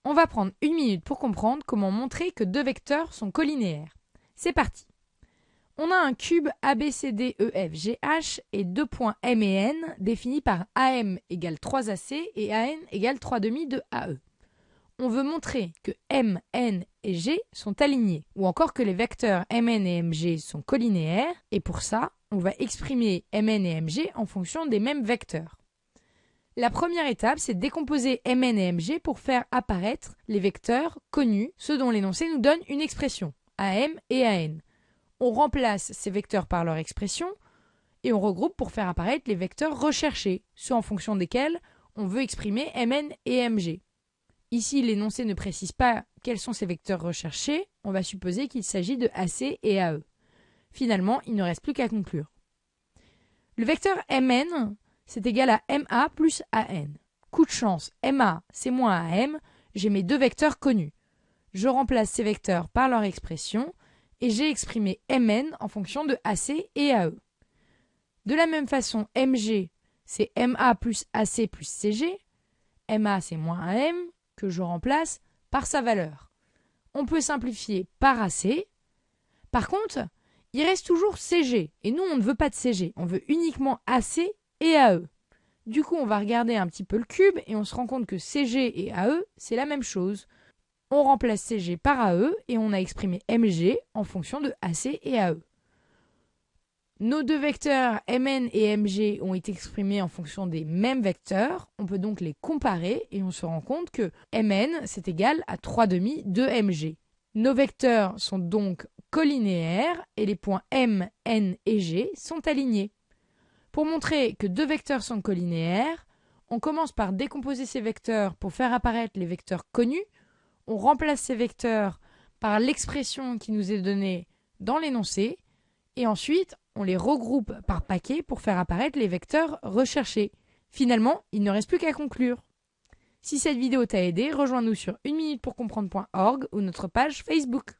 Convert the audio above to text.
On va prendre une minute pour comprendre comment montrer que deux vecteurs sont colinéaires. C'est parti. On a un cube ABCDEFGH et deux points M et N définis par AM égale 3AC et AN égale 3 demi de AE. On veut montrer que M, N et G sont alignés, ou encore que les vecteurs Mn et Mg sont colinéaires, et pour ça, on va exprimer Mn et Mg en fonction des mêmes vecteurs. La première étape, c'est de décomposer Mn et Mg pour faire apparaître les vecteurs connus, ceux dont l'énoncé nous donne une expression, AM et AN. On remplace ces vecteurs par leur expression et on regroupe pour faire apparaître les vecteurs recherchés, ceux en fonction desquels on veut exprimer Mn et Mg. Ici, l'énoncé ne précise pas quels sont ces vecteurs recherchés, on va supposer qu'il s'agit de AC et AE. Finalement, il ne reste plus qu'à conclure. Le vecteur Mn, c'est égal à MA plus AN. Coup de chance, MA c'est moins AM, j'ai mes deux vecteurs connus. Je remplace ces vecteurs par leur expression et j'ai exprimé Mn en fonction de AC et AE. De la même façon, Mg c'est MA plus AC plus CG, MA c'est moins AM, que je remplace par sa valeur. On peut simplifier par AC. Par contre, il reste toujours CG, et nous on ne veut pas de CG, on veut uniquement AC et AE. Du coup, on va regarder un petit peu le cube et on se rend compte que CG et AE, c'est la même chose. On remplace CG par AE et on a exprimé MG en fonction de AC et AE. Nos deux vecteurs Mn et Mg ont été exprimés en fonction des mêmes vecteurs. On peut donc les comparer et on se rend compte que Mn c'est égal à 3 demi de Mg. Nos vecteurs sont donc colinéaires et les points M, N et G sont alignés. Pour montrer que deux vecteurs sont colinéaires, on commence par décomposer ces vecteurs pour faire apparaître les vecteurs connus. On remplace ces vecteurs par l'expression qui nous est donnée dans l'énoncé et ensuite on les regroupe par paquet pour faire apparaître les vecteurs recherchés. Finalement, il ne reste plus qu'à conclure. Si cette vidéo t'a aidé, rejoins-nous sur 1minutepourcomprendre.org ou notre page Facebook.